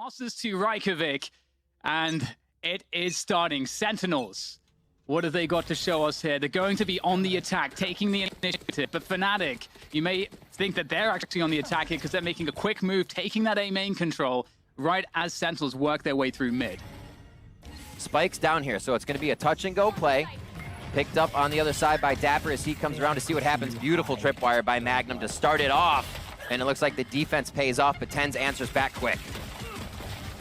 passes to Reykjavík, and it is starting. Sentinels, what have they got to show us here? They're going to be on the attack, taking the initiative, but Fnatic, you may think that they're actually on the attack here because they're making a quick move, taking that A main control right as Sentinels work their way through mid. Spike's down here, so it's going to be a touch-and-go play. Picked up on the other side by Dapper as he comes around to see what happens. Beautiful tripwire by Magnum to start it off. And it looks like the defense pays off, but Tens answers back quick.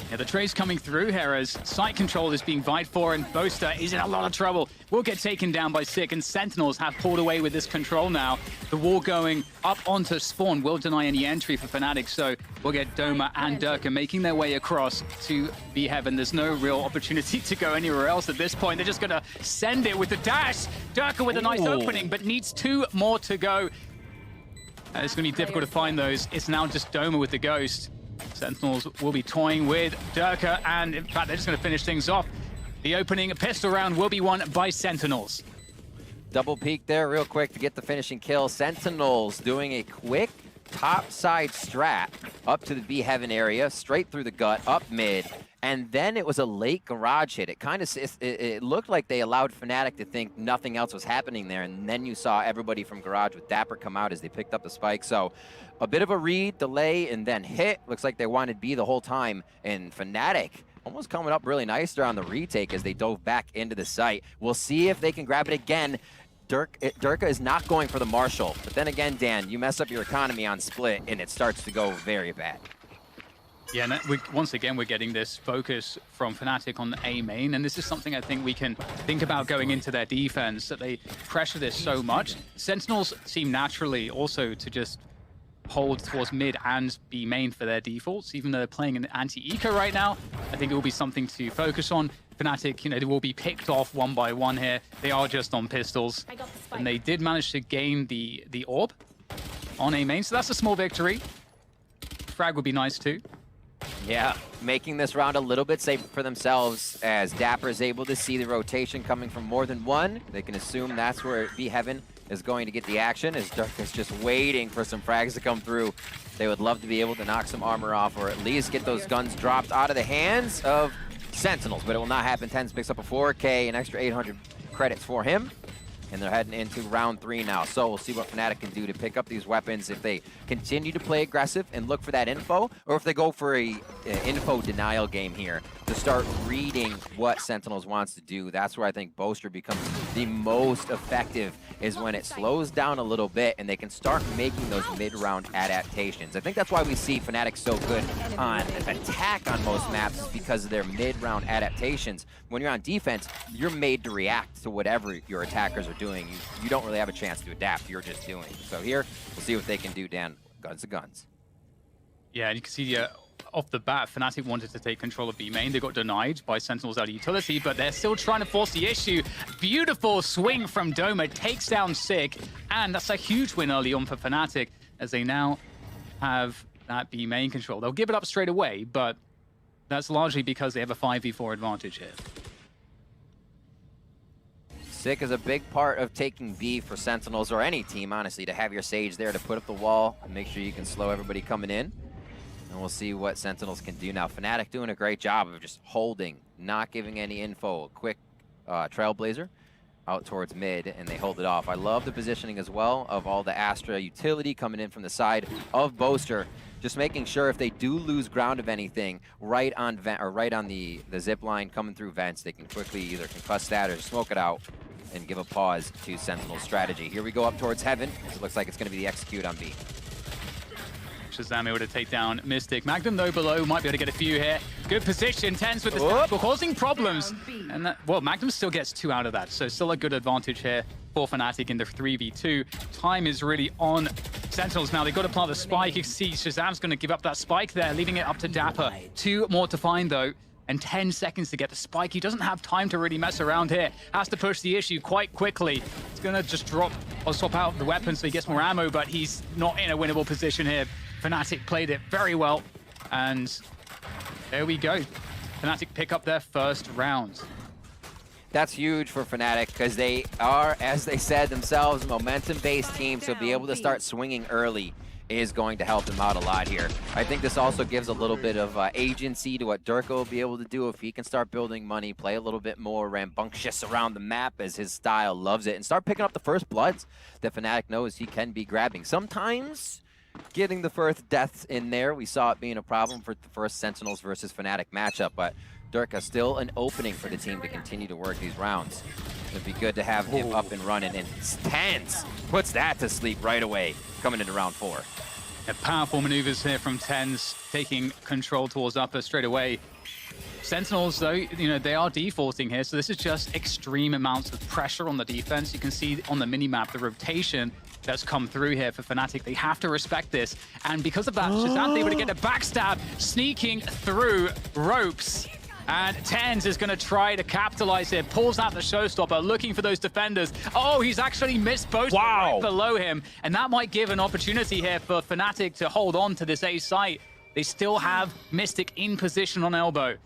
Yeah, the trade's coming through here as site control is being vied for, and Boaster is in a lot of trouble. Will get taken down by Sick, and Sentinels have pulled away with this control now. The wall going up onto spawn will deny any entry for Fnatic, so we'll get Doma and Durka making their way across to B Heaven. There's no real opportunity to go anywhere else at this point. They're just going to send it with the dash. Durka with a nice opening, but needs 2 more to go. It's going to be difficult to find those. It's now just Doma with the Ghost. Sentinels will be toying with Durka, and in fact, they're just going to finish things off. The opening pistol round will be won by Sentinels. Double peek there real quick to get the finishing kill. Sentinels doing a quick top side strat up to the B Heaven area, straight through the gut, up mid, and then it was a late garage hit. It looked like they allowed Fnatic to think nothing else was happening there, and then you saw everybody from garage with Dapper come out as they picked up the spike. So a bit of a read, delay, and then hit. Looks like they wanted B the whole time, and Fnatic almost coming up really nice there on the retake as they dove back into the site. We'll see if they can grab it again. Durka is not going for the Marshall, but then again, Dan, you mess up your economy on split, and it starts to go very bad. Yeah, and once again, we're getting this focus from Fnatic on the A main, and this is something I think we can think about going into their defense, that they pressure this so much. Sentinels seem naturally also to just hold towards mid and B main for their defaults, even though they're playing an anti-eco right now. I think it will be something to focus on. Fnatic, you know, they will be picked off one by one here. They are just on pistols, and they did manage to gain the orb on A main, so that's a small victory. Frag would be nice too. Yeah, making this round a little bit safer for themselves as Dapper is able to see the rotation coming from more than one. They can assume that's where B Heaven is going to get the action, as Durka is just waiting for some frags to come through. They would love to be able to knock some armor off, or at least get those guns dropped out of the hands of Sentinels, but it will not happen. Tens picks up a 4K, an extra 800 credits for him. And they're heading into round 3 now. So we'll see what Fnatic can do to pick up these weapons, if they continue to play aggressive and look for that info, or if they go for a info denial game here to start reading what Sentinels wants to do. That's where I think Boaster becomes the most effective, is when it slows down a little bit and they can start making those mid-round adaptations. I think that's why we see Fnatic so good on attack on most maps, is because of their mid-round adaptations. When you're on defense, you're made to react to whatever your attackers are doing. You don't really have a chance to adapt, you're just doing. So here, we'll see what they can do, Dan. Guns to guns. Yeah, and you can see off the bat, Fnatic wanted to take control of B main. They got denied by Sentinels out of utility, but they're still trying to force the issue. Beautiful swing from Doma, takes down Sick, and that's a huge win early on for Fnatic, as they now have that B main control. They'll give it up straight away, but that's largely because they have a 5v4 advantage here. Sick is a big part of taking B for Sentinels, or any team, honestly, to have your Sage there to put up the wall and make sure you can slow everybody coming in. And we'll see what Sentinels can do now. Fnatic doing a great job of just holding, not giving any info. A quick Trailblazer out towards mid, and they hold it off. I love the positioning as well of all the Astra utility coming in from the side of Boaster, just making sure if they do lose ground of anything, right on vent, or right on the zip line coming through vents, they can quickly either concuss that or smoke it out and give a pause to Sentinel's strategy. Here we go up towards Heaven. It looks like it's going to be the execute on B. Shazam able to take down Mystic. Magnum, though, below, might be able to get a few here. Good position, Tens with the stack, causing problems. And well, Magnum still gets 2 out of that, so still a good advantage here for Fnatic in the 3v2. Time is really on Sentinels now. They've got to plant the spike. You can see Shazam's going to give up that spike there, leaving it up to Dapper. 2 more to find, though, and 10 seconds to get the spike. He doesn't have time to really mess around here. Has to push the issue quite quickly. He's going to just drop or swap out the weapon so he gets more ammo, but he's not in a winnable position here. Fnatic played it very well, and there we go. Fnatic pick up their first round. That's huge for Fnatic, because they are, as they said themselves, a momentum-based team, so be able to start swinging early is going to help them out a lot here. I think this also gives a little bit of agency to what Durka will be able to do if he can start building money, play a little bit more rambunctious around the map as his style loves it, and start picking up the first bloods that Fnatic knows he can be grabbing. Sometimes getting the first deaths in there, we saw it being a problem for the first Sentinels versus Fnatic matchup, but Durka still an opening for the team to continue to work these rounds. It'd be good to have him up and running, and TenZ puts that to sleep right away coming into round 4. Yeah, powerful maneuvers here from TenZ, taking control towards upper straight away. Sentinels, though, you know, they are defaulting here, so this is just extreme amounts of pressure on the defense. You can see on the minimap the rotation that's come through here for Fnatic. They have to respect this, and because of that, ShahZaM able to get a backstab, sneaking through ropes. And TenZ is going to try to capitalize here, pulls out the showstopper, looking for those defenders. Oh, he's actually missed both right below him, and that might give an opportunity here for Fnatic to hold on to this A site. They still have Mystic in position on elbow.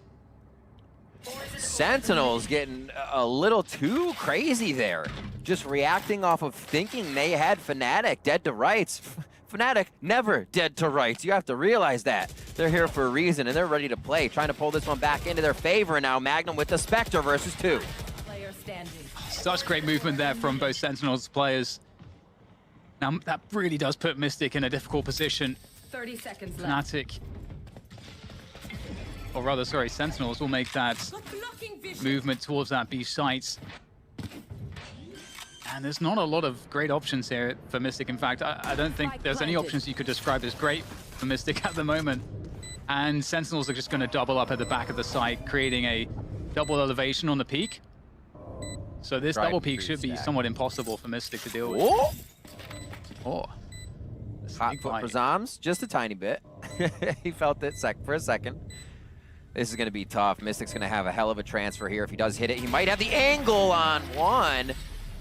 Sentinels getting a little too crazy there. Just reacting off of thinking they had Fnatic dead to rights. Fnatic never dead to rights. You have to realize that. They're here for a reason, and they're ready to play. Trying to pull this one back into their favor now. Magnum with the Spectre versus 2. Player standing. Such great movement there from both Sentinels players. Now, that really does put Mystic in a difficult position. 30 seconds left. Fnatic, or rather, sorry, Sentinels will make that movement towards that B site. And there's not a lot of great options here for Mystic. In fact, I don't think there's any options you could describe as great for Mystic at the moment. And Sentinels are just going to double up at the back of the site, creating a double elevation on the peak. So this double peak should be somewhat impossible for Mystic to deal with. Oh. Hot foot for Zams, just a tiny bit. He felt it for a second. This is going to be tough. Mystic's going to have a hell of a transfer here. If he does hit it, he might have the angle on one.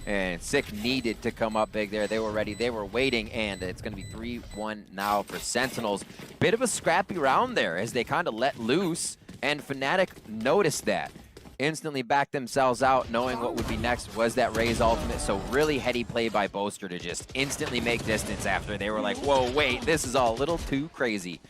And Sick needed to come up big there. They were ready. They were waiting. And it's going to be 3-1 now for Sentinels. Bit of a scrappy round there as they kind of let loose. And Fnatic noticed that. Instantly backed themselves out, knowing what would be next was that Raze ultimate. So really heady play by Boaster to just instantly make distance after. They were like, whoa, wait, this is all a little too crazy.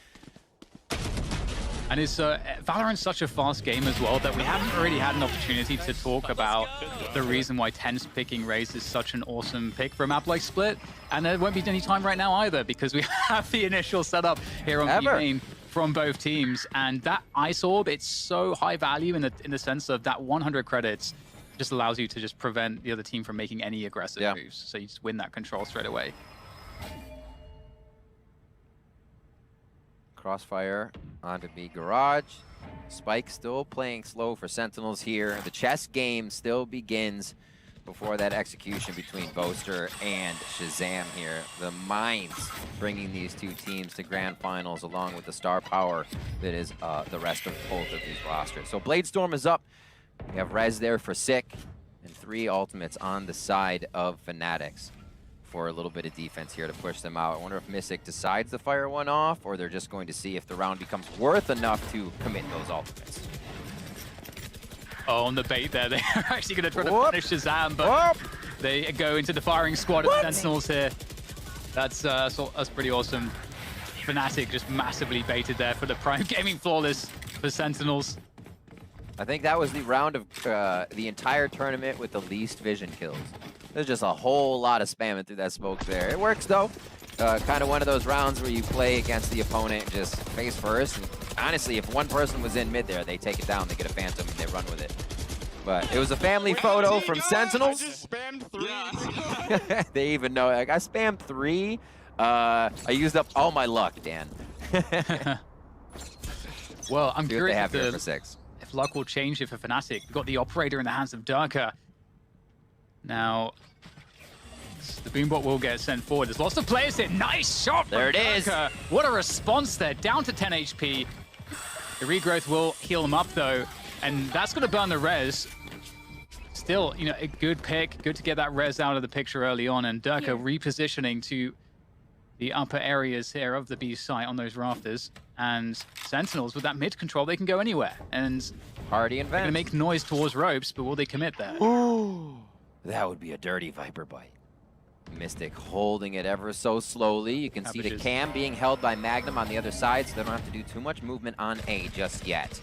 And it's Valorant's such a fast game as well that we haven't really had an opportunity to talk about the reason why TenZ picking Raze is such an awesome pick for a map like Split. And there won't be any time right now either, because we have the initial setup here on B-Main from both teams. And that Ice Orb, it's so high value in the sense of that 100 credits just allows you to just prevent the other team from making any aggressive moves. So you just win that control straight away. Crossfire onto B Garage. Spike still playing slow for Sentinels here. The chess game still begins before that execution between Boaster and ShahZaM here. The minds bringing these two teams to grand finals along with the star power that is the rest of both of these rosters. So Bladestorm is up. We have Rez there for Sick and 3 ultimates on the side of Fnatics for a little bit of defense here to push them out. I wonder if Mystic decides to fire one off, or they're just going to see if the round becomes worth enough to commit those ultimates. Oh, on the bait there. They're actually going to try to punish ShahZaM, but they go into the firing squad of Sentinels here. That's pretty awesome. Fnatic just massively baited there for the Prime Gaming Flawless for Sentinels. I think that was the round of the entire tournament with the least vision kills. There's just a whole lot of spamming through that smoke there. It works though. Kind of one of those rounds where you play against the opponent just face first. And honestly, if one person was in mid there, they take it down, they get a Phantom, and they run with it. But it was a family photo from Sentinels. I just spammed 3. They even know. Like, I spammed 3. I used up all my luck, Dan. Well, I'm curious have here for 6. If luck will change here for Fnatic. We've got the operator in the hands of Durka. Now, the Boombot will get sent forward. There's lots of players here. Nice shot from There it is. Durka. What a response there. Down to 10 HP. The regrowth will heal them up, though. And that's going to burn the res. Still, you know, a good pick. Good to get that res out of the picture early on. And Durka repositioning to the upper areas here of the B site on those rafters. And Sentinels, with that mid control, they can go anywhere. And Hardy and they're Vance. going to make noise towards ropes, but will they commit there? Ooh, that would be a dirty Viper bite. Mystic holding it ever so slowly. You can see the cam being held by Magnum on the other side, so they don't have to do too much movement on A just yet.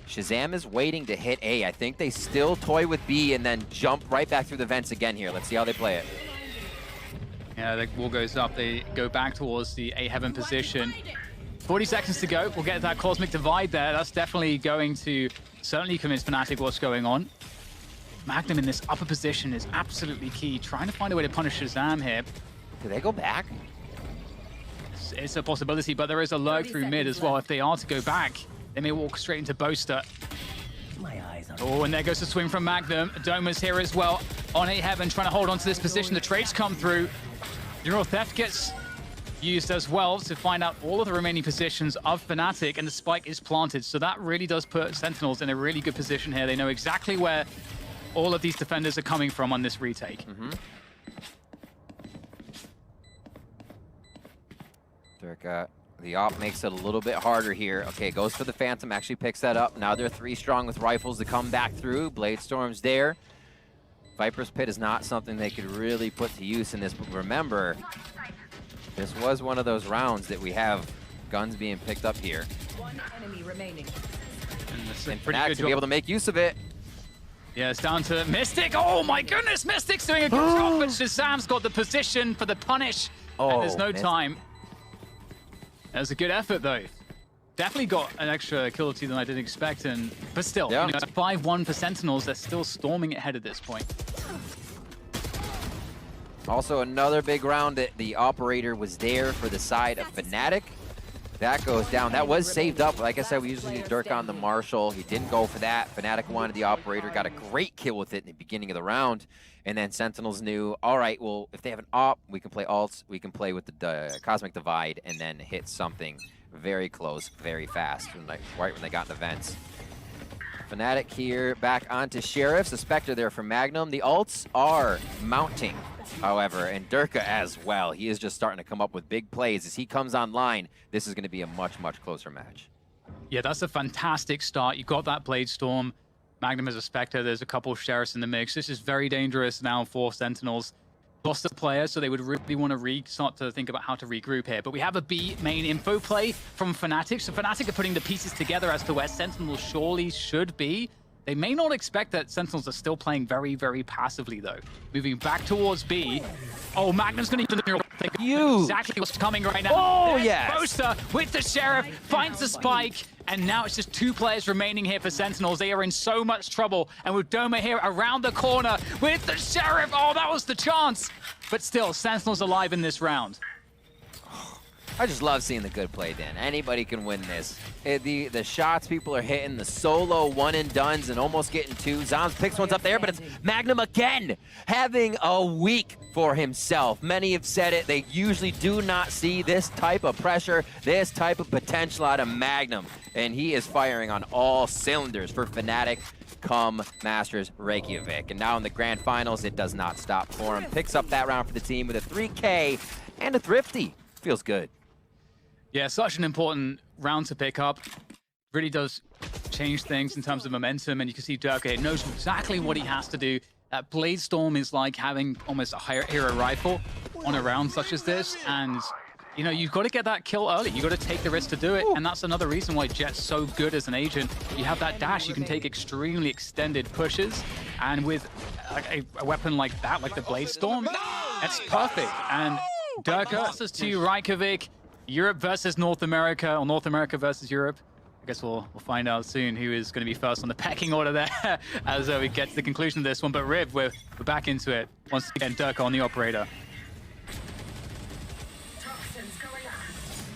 Shazam is waiting to hit A. I think they still toy with B and then jump right back through the vents again here. Let's see how they play it. Yeah, the wall goes up. They go back towards the A heaven position. 40 seconds to go. We'll get that Cosmic Divide there. That's definitely going to certainly convince Fnatic what's going on. Magnum in this upper position is absolutely key. Trying to find a way to punish Shazam here. Do they go back? It's a possibility, but there is a lurk through mid as well. If they are to go back, they may walk straight into Boaster. Oh, and there goes the swing from Magnum. Doma's here as well on A heaven, trying to hold on to this position. The trades come through. Neural Theft gets used as well to find out all of the remaining positions of Fnatic, and the spike is planted. So that really does put Sentinels in a really good position here. They know exactly where all of these defenders are coming from on this retake. Durka, the op makes it a little bit harder here. Okay, goes for the Phantom, actually picks that up. Now they're 3 strong with rifles to come back through. Blade Storm's there. Viper's Pit is not something they could really put to use in this, but remember, this was one of those rounds that we have guns being picked up here. One enemy remaining. And Fnatic to be able to make use of it. Yeah, it's down to Mystic. Oh my goodness, Mystic's doing a good job, but Shazam's got the position for the punish, and there's no time. That was a good effort, though. Definitely got an extra kill or two than I didn't expect, but still, you know, 5-1 for Sentinels. They're still storming ahead at this point. Also, another big round that the operator was there for the side of Fnatic. That goes down. That was saved up. Like I said, we usually do Dirk on the Marshall. He didn't go for that. Fnatic wanted the operator, got a great kill with it in the beginning of the round. And then Sentinels knew, all right, well, if they have an op, we can play alts, we can play with the Cosmic Divide, and then hit something very close, very fast, right when they got in the vents. Fnatic here, back onto Sheriff. The Spectre there for Magnum. The alts are mounting, however, and Durka as well. He is just starting to come up with big plays. As he comes online, this is going to be a much, much closer match. Yeah, that's a fantastic start. You got that Blade Storm. Magnum as a Spectre. There's a couple of Sheriffs in the mix. This is very dangerous now for Sentinels. Lost a player, so they would really want to start to think about how to regroup here. But we have a B main info play from Fnatic. So Fnatic are putting the pieces together as to where Sentinels surely should be. They may not expect that Sentinels are still playing very, very passively, though. Moving back towards B. Oh, Magnum's going to use exactly what's coming right now. Oh, yes. Boaster with the Sheriff finds the spike, and now it's just 2 players remaining here for Sentinels. They are in so much trouble, and with Doma here around the corner with the Sheriff. Oh, that was the chance. But still, Sentinels alive in this round. I just love seeing the good play, Dan. Anybody can win this. The shots people are hitting, the solo one-and-dones and almost getting 2. Zombs picks ones up there, but it's Magnum again, having a week for himself. Many have said it. They usually do not see this type of pressure, this type of potential out of Magnum. And he is firing on all cylinders for Fnatic come Masters Reykjavík. And now in the grand finals, it does not stop for him. Picks up that round for the team with a 3K and a Thrifty. Feels good. Yeah, such an important round to pick up. Really does change things in terms of momentum, and you can see Durka knows exactly what he has to do. That Blade Storm is like having almost a hero rifle on a round such as this, and you know, you've got to get that kill early. You've got to take the risk to do it, and that's another reason why Jet's so good as an agent. You have that dash, you can take extremely extended pushes, and with a weapon like that, like the Blade Storm, that's perfect. And Durka versus to Reykjavík. Europe versus North America, or North America versus Europe. I guess we'll find out soon who is going to be first on the pecking order there as we get to the conclusion of this one. But Riv, we're back into it. Once again, Durka on the operator.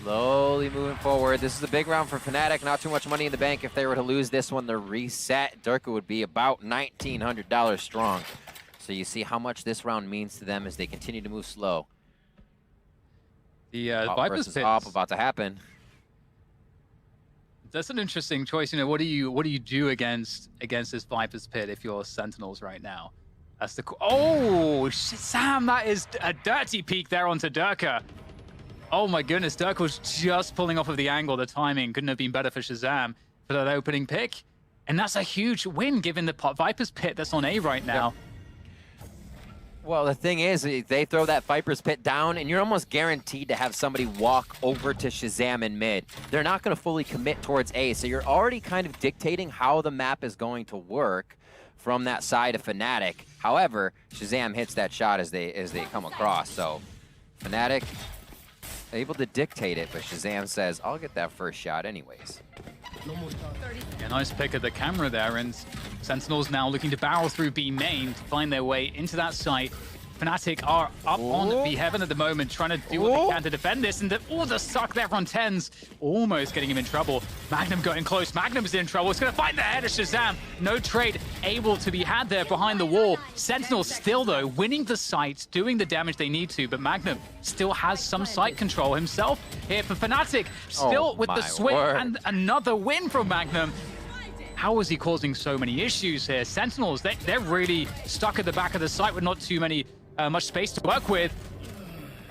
Slowly moving forward. This is a big round for Fnatic. Not too much money in the bank. If they were to lose this one, the reset, Durka would be about $1,900 strong. So you see how much this round means to them as they continue to move slow. The Viper's Pit about to happen. That's an interesting choice. You know, what do you do against this Viper's Pit if you're Sentinels right now? That's the oh Sam, that is a dirty peek there onto Durka. Oh my goodness, Durka was just pulling off of the angle. The timing couldn't have been better for Shazam for that opening pick, and that's a huge win given the Viper's Pit that's on A right now. Well, the thing is, they throw that Viper's Pit down, and you're almost guaranteed to have somebody walk over to Shazam in mid. They're not going to fully commit towards A, so you're already kind of dictating how the map is going to work from that side of Fnatic. However, Shazam hits that shot as they come across, so Fnatic able to dictate it, but Shazam says, I'll get that first shot anyways. Yeah, nice pick of the camera there, and Sentinels now looking to barrel through B main to find their way into that site. Fnatic are up on B heaven at the moment, trying to do what they can to defend this, and the suck there on Tens, almost getting him in trouble. Magnum going close, Magnum's in trouble, it's gonna find the head of Shazam. No trade able to be had there behind the wall. Sentinels still though, winning the site, doing the damage they need to, but Magnum still has some site control himself here for Fnatic. Still with the swing and another win from Magnum. How is he causing so many issues here? Sentinels, they're really stuck at the back of the site with not too much space to work with.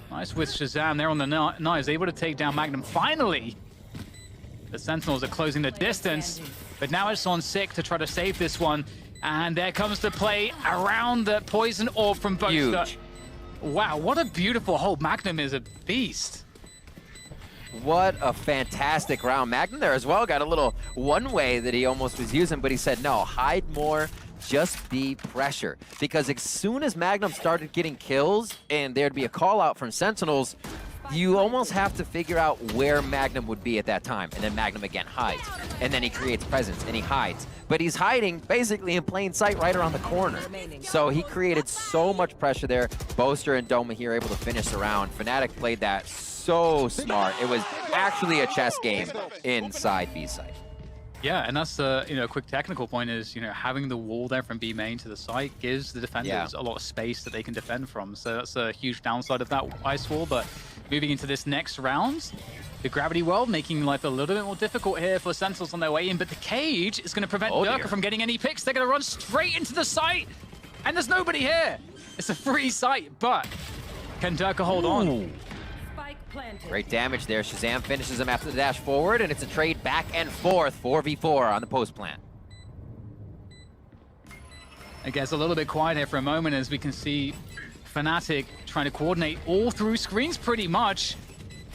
Nice with Shazam there on the knives, able to take down Magnum. Finally, the Sentinels are closing the distance, but now it's on Sick to try to save this one. And there comes the play around the poison orb from Boaster. Wow, what a beautiful hold. Magnum is a beast. What a fantastic round. Magnum there as well got a little one-way that he almost was using, but he said, no, hide more, just be pressure. Because as soon as Magnum started getting kills and there'd be a call out from Sentinels, you almost have to figure out where Magnum would be at that time. And then Magnum again hides. And then he creates presence and he hides. But he's hiding basically in plain sight right around the corner. So he created so much pressure there. Boaster and Doma here able to finish the round. Fnatic played that so smart. It was actually a chess game inside B site. Yeah, and that's a quick technical point is, having the wall there from B main to the site gives the defenders a lot of space that they can defend from. So that's a huge downside of that ice wall. But moving into this next round, the gravity world making life a little bit more difficult here for Sentinels on their way in. But the cage is going to prevent Durka from getting any picks. They're going to run straight into the site, and there's nobody here. It's a free site, but can Durka hold on? Great damage there. Shazam finishes him after the dash forward, and it's a trade back and forth, 4v4 on the post plant. It gets a little bit quiet here for a moment as we can see Fnatic trying to coordinate all through screens pretty much.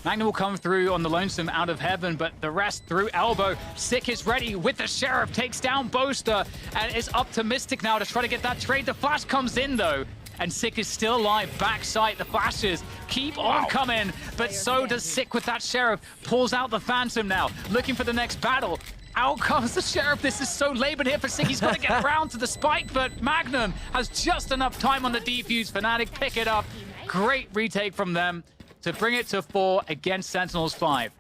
Magnum will come through on the Lonesome out of heaven, but the rest through elbow. Sick is ready with the Sheriff, takes down Boaster, and is up to Mystic now to try to get that trade. The flash comes in though, and Sick is still alive. Backside, the flashes keep on coming, but so does Sick with that Sheriff. Pulls out the Phantom now, looking for the next battle. Out comes the Sheriff. This is so labored here for Sick. He's got to get around to the spike, but Magnum has just enough time on the defuse. Fnatic pick it up. Great retake from them to bring it to 4 against Sentinels 5.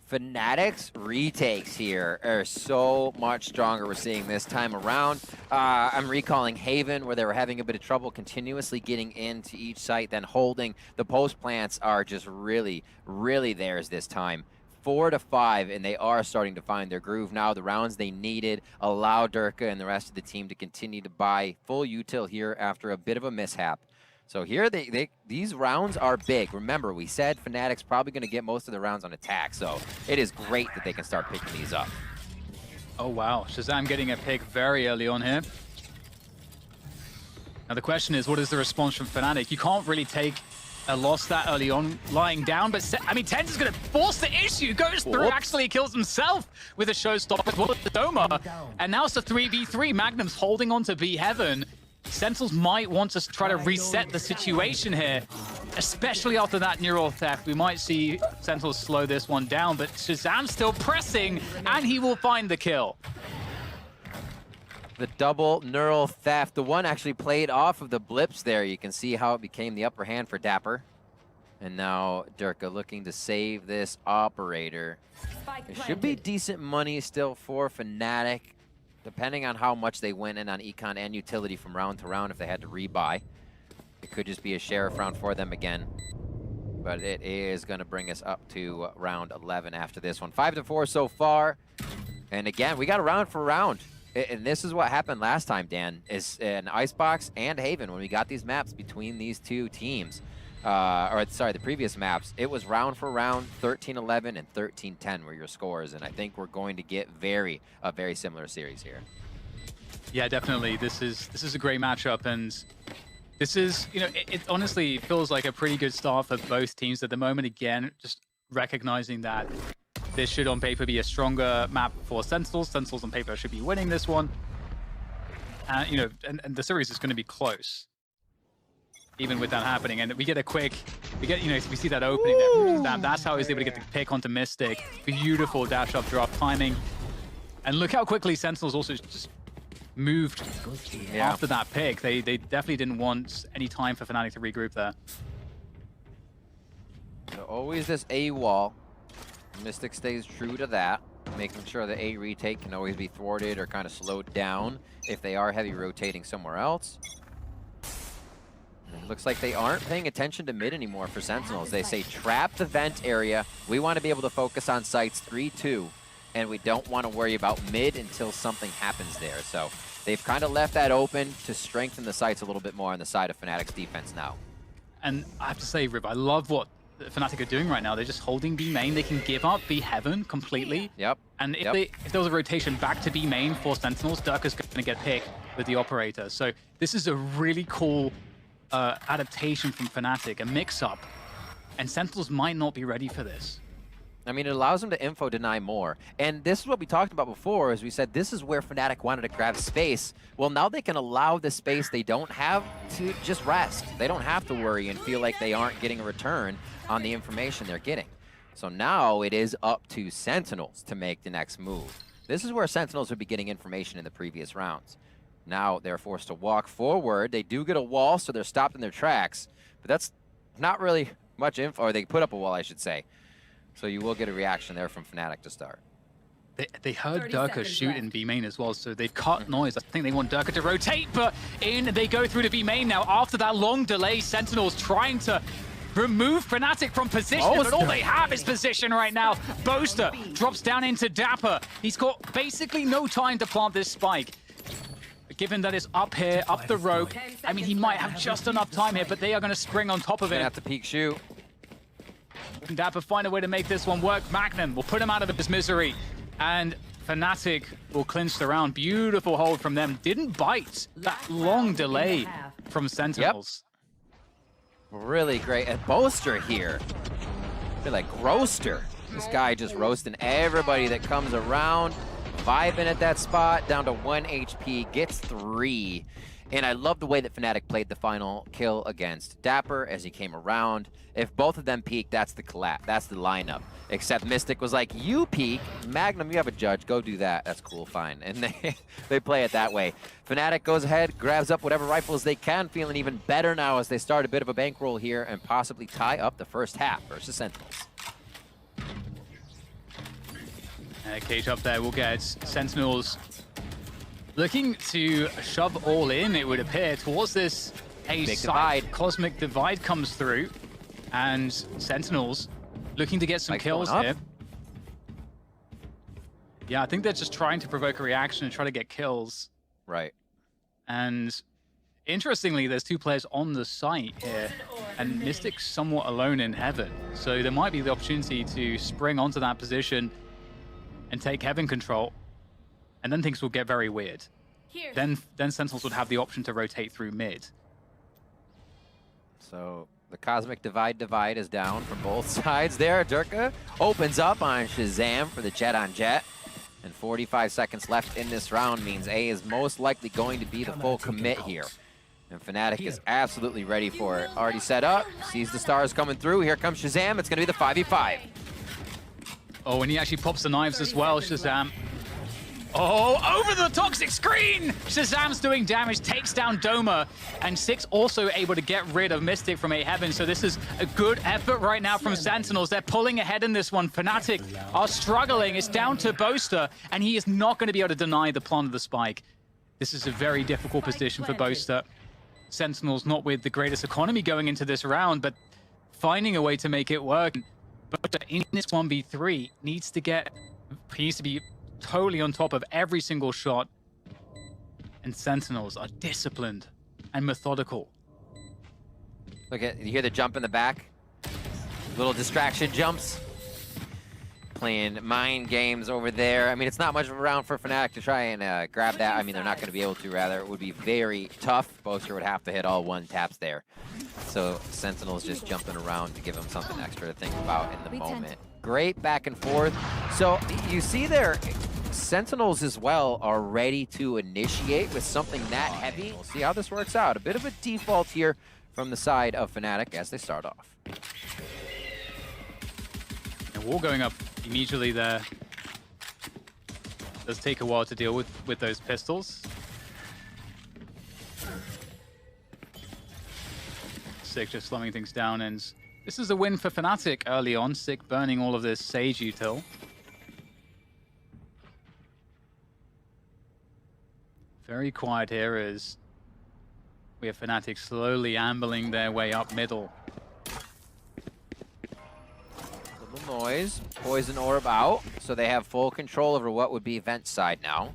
Fnatic's retakes here are so much stronger we're seeing this time around. I'm recalling Haven, where they were having a bit of trouble continuously getting into each site, then holding. The post plants are just really, really theirs this time. 4-5, and they are starting to find their groove now. The rounds they needed allow Durka and the rest of the team to continue to buy full util here after a bit of a mishap. So here, these rounds are big. Remember, we said Fnatic's probably going to get most of the rounds on attack, so it is great that they can start picking these up. Oh, wow. Shazam getting a pick very early on here. Now, the question is, what is the response from Fnatic? You can't really take a loss that early on lying down, but I mean, Tens is going to force the issue, goes through, actually kills himself with a showstopper as well as the Doma. And now it's a 3v3. Magnum's holding on to B Heaven. Sentinels might want to try to reset the situation here, especially after that neural theft. We might see Sentinels slow this one down, but Shazam's still pressing, and he will find the kill. The double neural theft, the one actually played off of the blips there. You can see how it became the upper hand for Dapper. And now Durka looking to save this operator. There should be decent money still for Fnatic, depending on how much they went in on econ and utility from round to round if they had to rebuy. It could just be a Sheriff round for them again. But it is going to bring us up to round 11 after this one. 5-4 so far. And again, we got a round for round. And this is what happened last time, Dan, is in Icebox and Haven when we got these maps between these two teams. The previous maps, it was round for round, 13-11 and 13-10 were your scores, and I think we're going to get a very similar series here. Yeah, definitely. This is a great matchup, and This is, it honestly feels like a pretty good start for both teams at the moment. Again, just recognizing that this should on paper be a stronger map for Sentinels. Sentinels on paper should be winning this one. And the series is going to be close, even with that happening. And we get we see that opening there. That's how he's able to get the pick onto Mystic. Beautiful dash up drop timing. And look how quickly Sentinels also just moved after that pick. They definitely didn't want any time for Fnatic to regroup there. So always this A wall. Mystic stays true to that, making sure the A retake can always be thwarted or kind of slowed down if they are heavy rotating somewhere else. And it looks like they aren't paying attention to mid anymore for Sentinels. They say trap the vent area. We want to be able to focus on sites 3-2, and we don't want to worry about mid until something happens there. So they've kind of left that open to strengthen the sites a little bit more on the side of Fnatic's defense now. And I have to say, Rib, I love what Fnatic are doing right now. They're just holding B main. They can give up B heaven completely. Yep. And if there was a rotation back to B main for Sentinels, Durka's going to get picked with the operator. So this is a really cool adaptation from Fnatic, a mix-up. And Sentinels might not be ready for this. I mean, it allows them to info deny more. And this is what we talked about before, as we said, this is where Fnatic wanted to grab space. Well, now they can allow the space they don't have to just rest. They don't have to worry and feel like they aren't getting a return on the information they're getting. So now it is up to Sentinels to make the next move. This is where Sentinels would be getting information in the previous rounds. Now they're forced to walk forward. They do get a wall, so they're stopped in their tracks. But that's not really much info, or they put up a wall, I should say. So you will get a reaction there from Fnatic to start. They heard Durka shoot in B main as well, so they've cut noise. I think they want Durka to rotate, but in they go through to B main now. After that long delay, Sentinels trying to remove Fnatic from position, but all they have is position right now. Boaster drops down into Dapper. He's got basically no time to plant this spike. Given that it's up here, up the rope, I mean, he might have just enough time here, but they are going to spring on top of it. Gonna have to peek shoot. Dapper find a way to make this one work. Magnum will put him out of his misery. And Fnatic will clinch the round. Beautiful hold from them. Didn't bite that long delay from Sentinels. Yep. Really great. And Boaster here. I feel like Roaster. This guy just roasting everybody that comes around. 5 in at that spot, down to 1 HP, gets 3. And I love the way that Fnatic played the final kill against Dapper as he came around. If both of them peek, that's the collapse. That's the lineup. Except Mystic was like, you peek, Magnum, you have a judge, go do that. That's cool, fine. And they play it that way. Fnatic goes ahead, grabs up whatever rifles they can, feeling even better now as they start a bit of a bankroll here and possibly tie up the first half versus Sentinels. And a cage up there will get Sentinels looking to shove all in, it would appear, towards this A side. Cosmic Divide comes through, and Sentinels looking to get some kills here. Yeah, I think they're just trying to provoke a reaction and try to get kills. Right. And interestingly, there's 2 players on the site here, and Mystic's somewhat alone in Heaven. So there might be the opportunity to spring onto that position and take Heaven control. And then things will get very weird. Then Sentinels would have the option to rotate through mid. So the Cosmic Divide is down from both sides there. Durka opens up on Shazam for the Jet on Jet. And 45 seconds left in this round means A is most likely going to be the full commit here. And Fnatic is absolutely ready for it. Already set up, sees the stars coming through. Here comes Shazam, it's gonna be the 5v5. Oh, and he actually pops the knives as well, Shazam. Oh, over the toxic screen! Shazam's doing damage, takes down Doma, and Six also able to get rid of Mystic from A Heaven, so this is a good effort right now from Sentinels. They're pulling ahead in this one. Fnatic are struggling. It's down to Boaster, and he is not going to be able to deny the plant of the spike. This is a very difficult position for Boaster. Sentinels not with the greatest economy going into this round, but finding a way to make it work. But in this 1v3, he needs to be totally on top of every single shot. And Sentinels are disciplined and methodical. Look at, you hear the jump in the back? Little distraction jumps. playing mind games over there. I mean, it's not much of a round for Fnatic to try and grab that. I mean, they're not going to be able to, rather. It would be very tough. Boaster would have to hit all one taps there. So Sentinels just jumping around to give them something extra to think about in the moment. Great back and forth. So you see there, Sentinels as well are ready to initiate with something that heavy. We'll see how this works out. A bit of a default here from the side of Fnatic as they start off. And wall going up immediately there. Does take a while to deal with those pistols. Sick just slowing things down, and this is a win for Fnatic early on. Sick burning all of this Sage util. Very quiet here as we have Fnatic slowly ambling their way up middle. Little noise, poison orb out, so they have full control over what would be vent side now.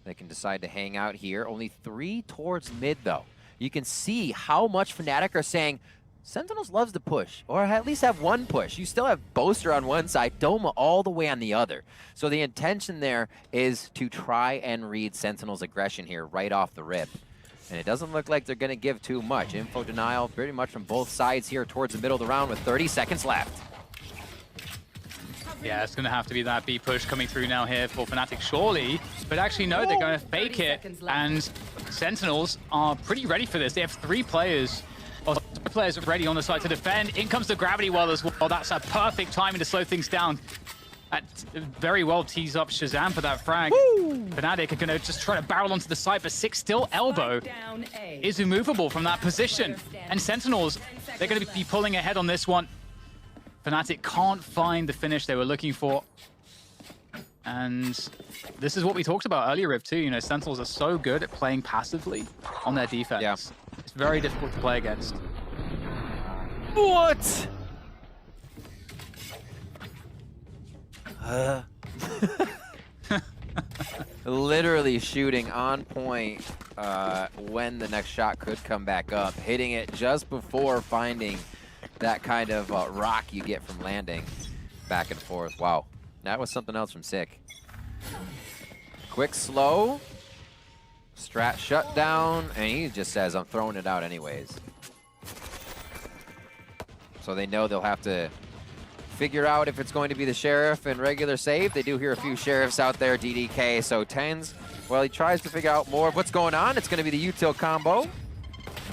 They can decide to hang out here. Only 3 towards mid though. You can see how much Fnatic are saying, Sentinels loves to push, or at least have one push. You still have Boaster on one side, Doma all the way on the other. So the intention there is to try and read Sentinels' aggression here right off the rip. And it doesn't look like they're going to give too much. Info denial pretty much from both sides here towards the middle of the round with 30 seconds left. Yeah, it's going to have to be that B push coming through now here for Fnatic, surely. But actually, no, they're going to fake it. And Sentinels are pretty ready for this. They have 3 players, or 3 players ready on the side to defend. In comes the gravity well as well. That's a perfect timing to slow things down. That very well tees up Shazam for that frag. Fnatic are going to just try to barrel onto the side, but Six still elbow is immovable from that position. And Sentinels, they're going to be pulling ahead on this one. Fnatic can't find the finish they were looking for. And this is what we talked about earlier, Rip, too. You know, Sentinels are so good at playing passively on their defense. Yeah. It's very difficult to play against. What? Literally shooting on point when the next shot could come back up, hitting it just before finding that kind of rock you get from landing back and forth. Wow, that was something else from Sick. Quick slow, strat shut down, and he just says, I'm throwing it out anyways. So they know they'll have to figure out if it's going to be the Sheriff and regular save. They do hear a few Sheriffs out there, DDK, so Tens, well, he tries to figure out more of what's going on. It's going to be the util combo.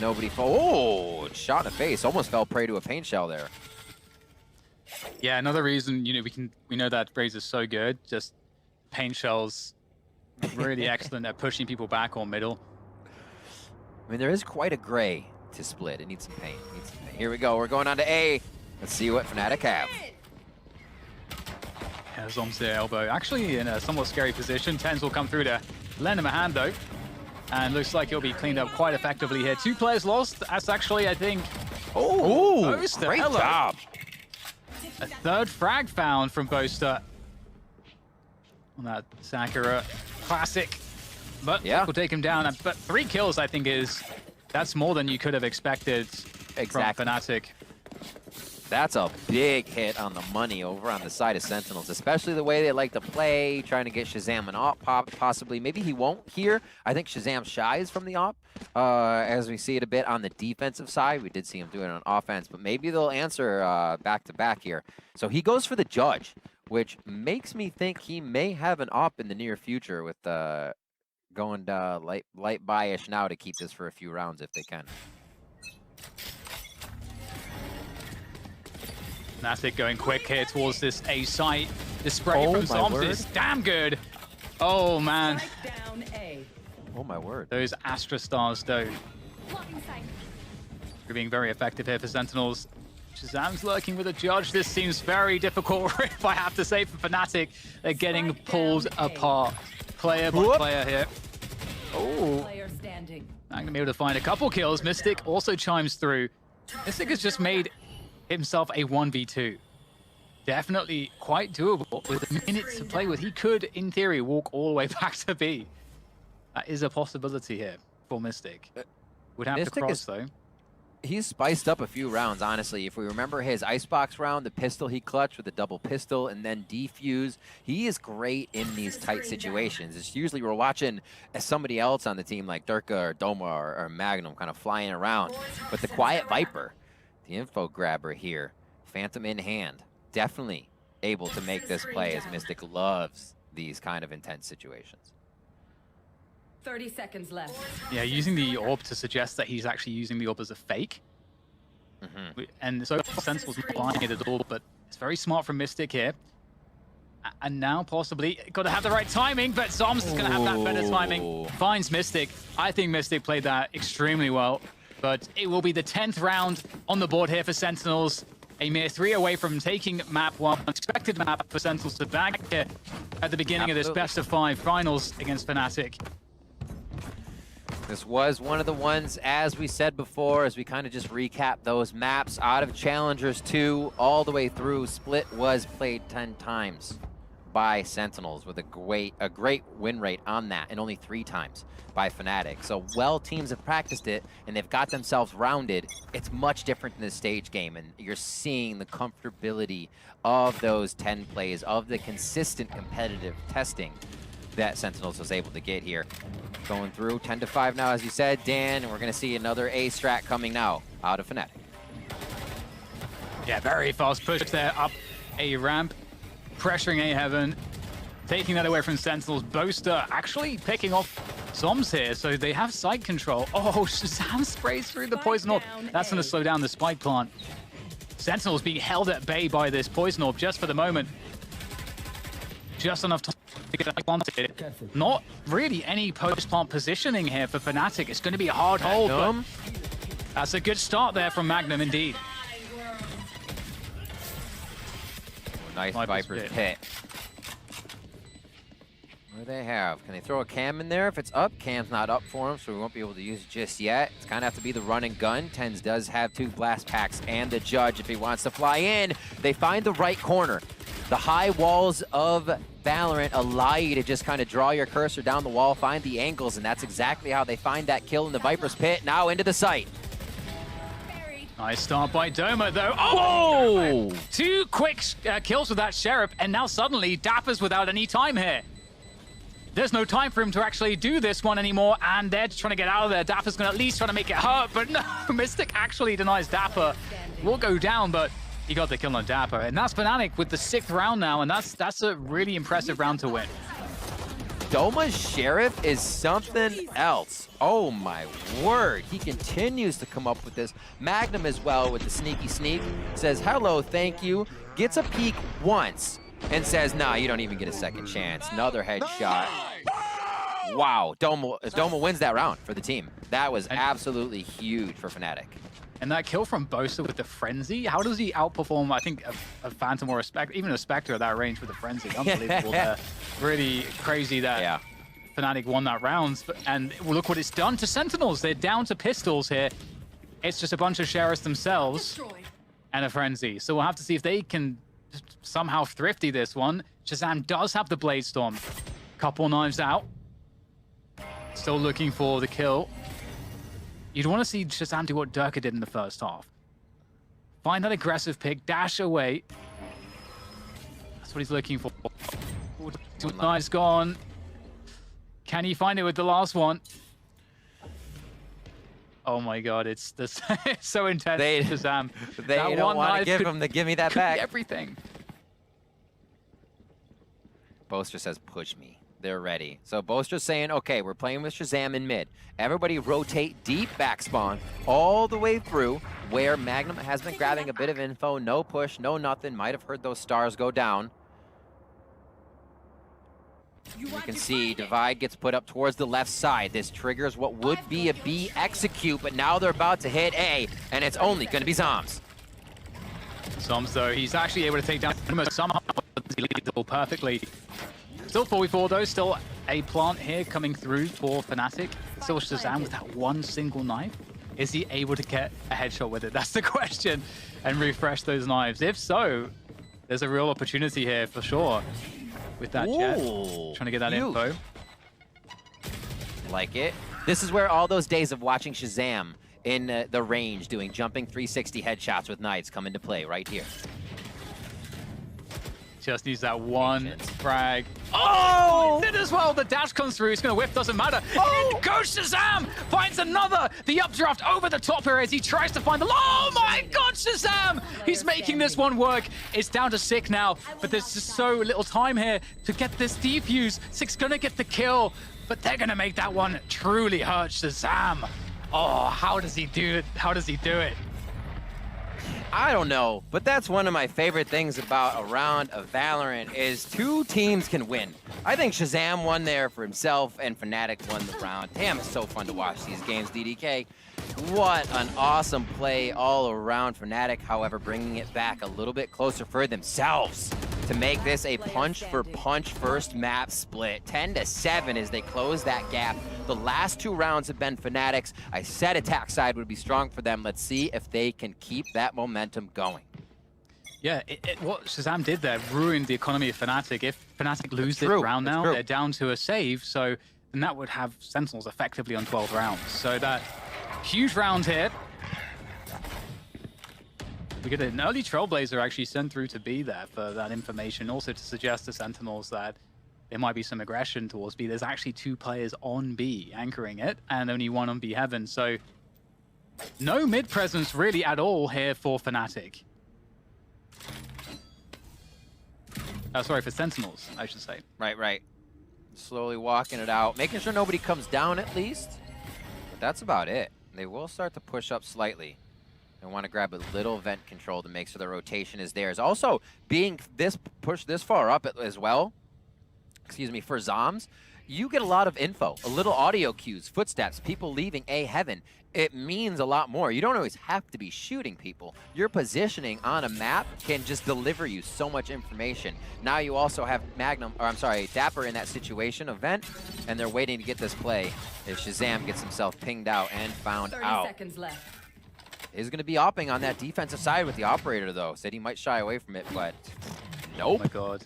Nobody oh, shot in the face. Almost fell prey to a paint shell there. Yeah, another reason, you know, we know that Raze is so good. Just paint shells, really excellent at pushing people back or middle. I mean, there is quite a gray to split. It needs some paint. Here we go. We're going on to A. Let's see what Fnatic have. Yeah, Zom's their elbow. Actually in a somewhat scary position. Tens will come through to lend him a hand, though. And looks like he'll be cleaned up quite effectively here. 2 players lost. That's actually, I think... Oh, Boaster. Great job. A 3rd frag found from Boaster on that Sakura classic. But yeah, we'll take him down. But 3 kills, I think, that's more than you could have expected from Fnatic. That's a big hit on the money over on the side of Sentinels, especially the way they like to play, trying to get Shazam an op possibly. Maybe he won't here. I think Shazam shies from the op, as we see it a bit on the defensive side. We did see him do it on offense, but maybe they'll answer back-to-back here. So he goes for the Judge, which makes me think he may have an op in the near future with going light buy-ish now to keep this for a few rounds if they can. Fnatic going quick here towards this A site. The spray from Zombs is damn good. Oh, man. Oh, my word. Those Astra Stars, though. They're being very effective here for Sentinels. Shazam's lurking with a Judge. This seems very difficult, if I have to say, for Fnatic. They're getting pulled apart. Player by player here. Oh. Magnum able to find a couple kills. Mystic also chimes through. Mystic has just made himself a 1v2. Definitely quite doable with minutes to play with. He could, in theory, walk all the way back to B. That is a possibility here for Mystic. Would have Mystic to cross, though. He's spiced up a few rounds, honestly. If we remember his icebox round, the pistol he clutched with the double pistol and then defuse, he is great in these tight situations. It's usually we're watching somebody else on the team like Durka or Doma or Magnum kind of flying around. But the Quiet Viper, the info grabber here, Phantom in hand, definitely able to make this play as Mystic loves these kind of intense situations. 30 seconds left. Yeah, using the orb to suggest that he's actually using the orb as a fake. And so Sentinel's not buying it at all, but it's very smart from Mystic here. And now possibly, got to have the right timing, but Zoms is going to have that better timing. Finds Mystic. I think Mystic played that extremely well, but it will be the 10th round on the board here for Sentinels. A mere 3 away from taking map 1. Expected map for Sentinels to bag here at the beginning of this best-of-5 finals against Fnatic. This was one of the ones, as we said before, as we kind of just recap those maps, out of Challengers 2 all the way through, Split was played 10 times by Sentinels with a great win rate on that, and only 3 times by Fnatic. So while teams have practiced it and they've got themselves rounded, it's much different in the stage game, and you're seeing the comfortability of those 10 plays, of the consistent competitive testing that Sentinels was able to get here. Going through 10-5 now, as you said, Dan, and we're going to see another A strat coming now out of Fnatic. Yeah, very fast push there up a ramp, pressuring A Heaven, taking that away from Sentinels. Boaster actually picking off Zoms here, so they have side control. Oh, Shazam sprays through the poison orb. That's going to slow down the spike plant. Sentinels being held at bay by this poison orb just for the moment. Just enough time to get that planted. Not really any post-plant positioning here for Fnatic. It's going to be a hard hold, but that's a good start there from Magnum indeed. Nice Viper's pit. What do they have? Can they throw a cam in there? If it's up, cam's not up for him, so we won't be able to use it just yet. It's kind of have to be the run and gun. Tens does have 2 blast packs and the Judge if he wants to fly in. They find the right corner. The high walls of Valorant allow you to just kind of draw your cursor down the wall, find the angles, and that's exactly how they find that kill in the Viper's pit. Now into the site. Nice start by Doma, though. Oh! 2 quick kills with that Sheriff, and now suddenly Dapper's without any time here. There's no time for him to actually do this one anymore, and they're just trying to get out of there. Dapper's going to at least try to make it hurt, but no, Mystic actually denies Dapper. Will go down, but he got the kill on Dapper, and that's Fnatic with the 6th round now, and that's a really impressive round to win. Doma's Sheriff is something else. Oh my word. He continues to come up with this. Magnum as well with the sneaky sneak. Says, hello, thank you. Gets a peek once and says, nah, you don't even get a second chance. Another headshot. Wow. Doma wins that round for the team. That was absolutely huge for Fnatic. And that kill from Boaster with the Frenzy, how does he outperform, I think, a Phantom or a Spectre, even a Spectre at that range with the Frenzy? Unbelievable there. Really crazy that Fnatic won that round. And look what it's done to Sentinels. They're down to pistols here. It's just a bunch of Sheriffs themselves and a Frenzy. So we'll have to see if they can somehow thrifty this one. Shazam does have the Blade Storm. Couple knives out. Still looking for the kill. You'd want to see Shazam do what Durka did in the first half. Find that aggressive pick, dash away. That's what he's looking for. 2 knives gone. Can he find it with the last one? Oh my god, it's so intense. Shazam. They don't want to give him the give me that back. Everything. Boaster says, push me. They're ready. So Boaster's saying, okay, we're playing with Shazam in mid. Everybody rotate deep back spawn all the way through where Magnum has been grabbing a bit of info. No push, no nothing. Might have heard those stars go down. You can see Divide gets put up towards the left side. This triggers what would be a B execute, but now they're about to hit A, and it's only going to be Zoms. Zoms, though, he's actually able to take down somehow perfectly. Still 4v4 though, still a plant here coming through for Fnatic. Still Shazam with that 1 single knife. Is he able to get a headshot with it? That's the question. And refresh those knives. If so, there's a real opportunity here for sure. With that Jet, trying to get that info. Like it. This is where all those days of watching Shazam in the range, doing jumping 360 headshots with Knights come into play right here. Just needs that one frag. Oh! Did as well. The dash comes through. He's going to whiff. Doesn't matter. Oh! Goes Shazam! Finds another. The updraft over the top here as he tries to find the... Oh my God, Shazam! He's making this one work. It's down to Sick now, but there's just so little time here to get this defuse. Sick's going to get the kill, but they're going to make that one truly hurt Shazam. Oh, how does he do it? How does he do it? I don't know, but that's one of my favorite things about a round of Valorant is two teams can win. I think Shazam won there for himself and Fnatic won the round. Damn, it's so fun to watch these games, DDK. What an awesome play all around. Fnatic, however, bringing it back a little bit closer for themselves to make this a punch-for-punch first map split. 10-7 as they close that gap. The last two rounds have been Fnatic's. I said attack side would be strong for them. Let's see if they can keep that momentum going. Yeah, what Shazam did there ruined the economy of Fnatic. If Fnatic lose this round now, they're down to a save, so then that would have Sentinels effectively on 12 rounds. So that huge round here. We get an early Trailblazer actually sent through to B there for that information, also to suggest to Sentinels that there might be some aggression towards B. There's actually 2 players on B anchoring it, and only 1 on B Heaven, so no mid presence really at all here for Fnatic. Sorry, for Sentinels, I should say. Right. Slowly walking it out, making sure nobody comes down at least. But that's about it. They will start to push up slightly. They want to grab a little vent control to make sure the rotation is theirs. Also, being pushed this far up as well, excuse me, for Zoms, you get a lot of info, a little audio cues, footsteps, people leaving A Heaven. It means a lot more. You don't always have to be shooting people. Your positioning on a map can just deliver you so much information. Now you also have Dapper in that situation, a vent, and they're waiting to get this play if Shazam gets himself pinged out and found 30 out. seconds left. Is going to be opping on that defensive side with the operator, though. Said he might shy away from it, but nope. Oh my God.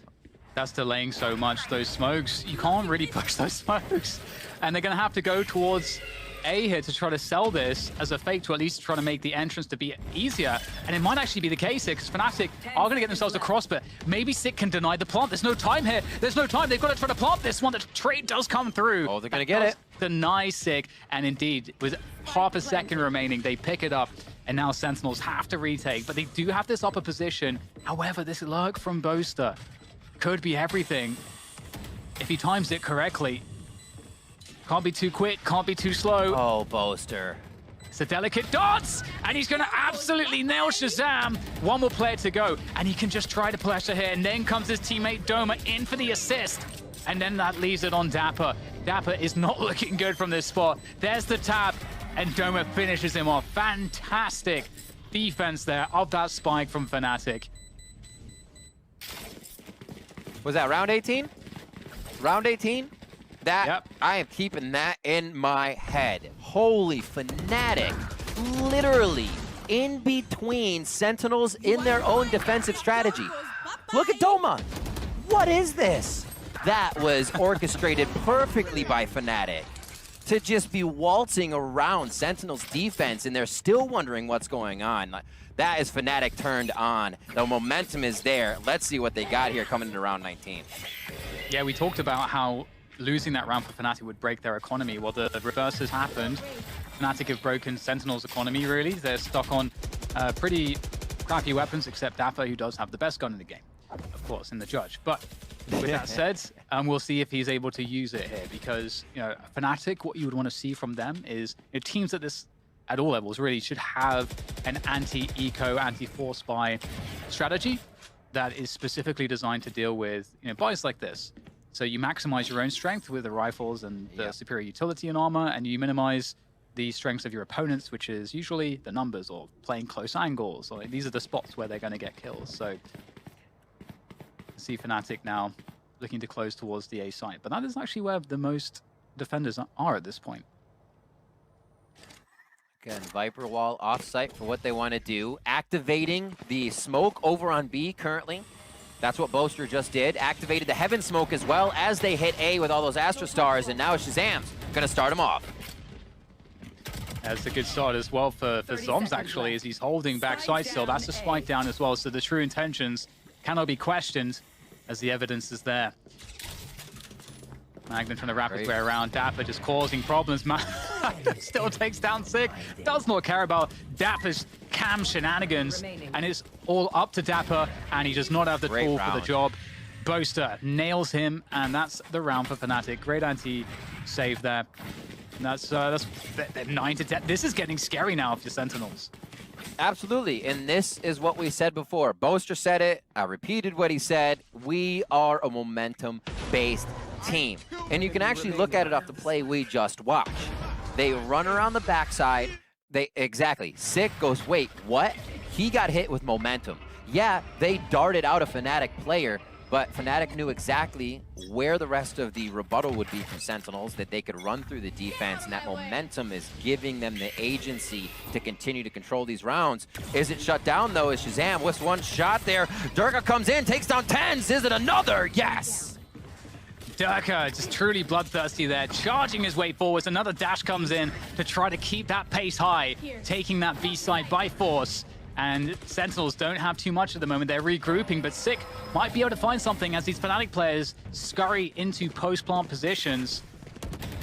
That's delaying so much. Those smokes, you can't really push those smokes. And they're going to have to go towards A here to try to sell this as a fake to at least try to make the entrance to be easier. And it might actually be the case here because Fnatic are going to get themselves across, but maybe Sick can deny the plant. There's no time here. There's no time. They've got to try to plant this one. The trade does come through. Oh, they're going to get it. Deny Sick. And indeed, with half a second remaining, they pick it up. And now Sentinels have to retake, but they do have this upper position. However, this lurk from Boaster could be everything if he times it correctly. Can't be too quick, can't be too slow. Oh, Boaster. It's a delicate dance, and he's going to absolutely nail Shazam. One more player to go, and he can just try to pressure here, and then comes his teammate Doma in for the assist. And then that leaves it on Dapper. Dapper is not looking good from this spot. There's the tap. And Doma finishes him off. Fantastic defense there of that spike from Fnatic. Was that round 18? Round 18? That, yep. I am keeping that in my head. Holy Fnatic. Literally in between Sentinels in their own defensive strategy. Look at Doma. What is this? That was orchestrated perfectly by Fnatic. To just be waltzing around Sentinel's defense, and they're still wondering what's going on. That is Fnatic turned on. The momentum is there. Let's see what they got here coming into round 19. Yeah, we talked about how losing that round for Fnatic would break their economy. Well, the reverse has happened. Fnatic have broken Sentinel's economy, really. They're stuck on pretty crappy weapons, except Dapper, who does have the best gun in the game, of course, in the Judge. But with that said, we'll see if he's able to use it here, because Fnatic, what you would want to see from them is teams at all levels really should have an anti-eco, anti-force buy strategy that is specifically designed to deal with buys like this. So you maximize your own strength with the rifles and the superior utility and armor, and you minimize the strengths of your opponents, which is usually the numbers or playing close angles. Or these are the spots where they're going to get kills. So see Fnatic now looking to close towards the A site, but that is actually where the most defenders are at this point. Again, Viper Wall off-site for what they want to do. Activating the smoke over on B currently. That's what Boaster just did. Activated the Heaven smoke as well as they hit A with all those Astra Stars, and now Shazam's going to start him off. That's a good start as well for Zoms, actually, as he's holding backside still. That's a spike down as well, so the true intentions cannot be questioned as the evidence is there. Magnum trying to wrap his way around. Dapper just causing problems. Still takes down Sick. Does not care about Dapper's cam shenanigans. And it's all up to Dapper, and he does not have the tool for the job. Boaster nails him, and that's the round for Fnatic. Great anti-save there. And that's 9 to 10. This is getting scary now for Sentinels. Absolutely, and this is what we said before. Boaster said it, I repeated what he said. We are a momentum-based team. And you can actually look at it off the play we just watched. They run around the backside. Sick goes, wait, what? He got hit with momentum. Yeah, they darted out a Fnatic player, but Fnatic knew exactly where the rest of the rebuttal would be from Sentinels, that they could run through the defense, and that momentum is giving them the agency to continue to control these rounds. Is it shut down, though? Is Shazam with one shot there? Durka comes in, takes down Tens. Is it another? Yes! Durka just truly bloodthirsty there, charging his way forwards. Another dash comes in to try to keep that pace high, taking that B side by force. And Sentinels don't have too much at the moment. They're regrouping, but Sick might be able to find something as these Fnatic players scurry into post-plant positions.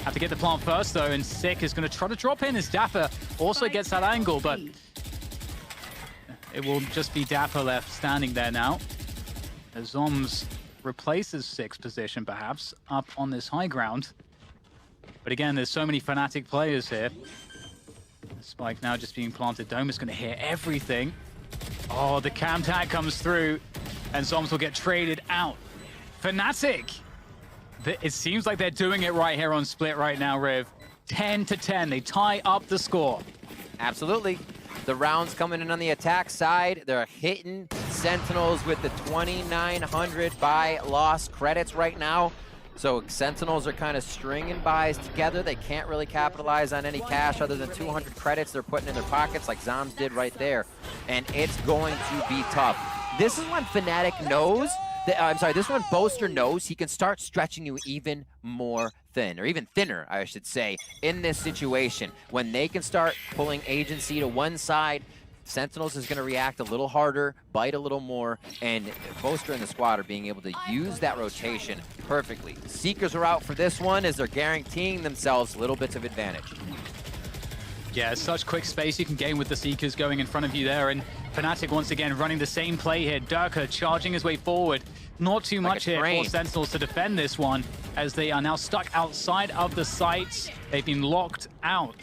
Have to get the plant first, though, and Sick is going to try to drop in as Dapper also gets that angle, but it will just be Dapper left standing there now. As Zoms replaces Sick's position, perhaps, up on this high ground. But again, there's so many Fnatic players here. Spike now just being planted. Dome is going to hear everything. Oh, the cam tag comes through, and Zoms will get traded out. Fnatic, it seems like they're doing it right here on Split right now, Riv. 10 to 10, they tie up the score. Absolutely. The rounds coming in on the attack side. They're hitting Sentinels with the 2,900 buy loss credits right now. So Sentinels are kind of stringing buys together. They can't really capitalize on any cash other than 200 credits they're putting in their pockets like Zoms did right there. And it's going to be tough. This is when Fnatic knows, this is when Boaster knows he can start stretching you even more thin, or even thinner, I should say, in this situation. When they can start pulling agency to one side, Sentinels is going to react a little harder, bite a little more, and Boaster and the squad are being able to use that rotation perfectly. Seekers are out for this one as they're guaranteeing themselves little bits of advantage. Yeah, such quick space you can gain with the Seekers going in front of you there, and Fnatic once again running the same play here. Durka charging his way forward. Not too much here for Sentinels to defend this one, as they are now stuck outside of the sites. They've been locked out.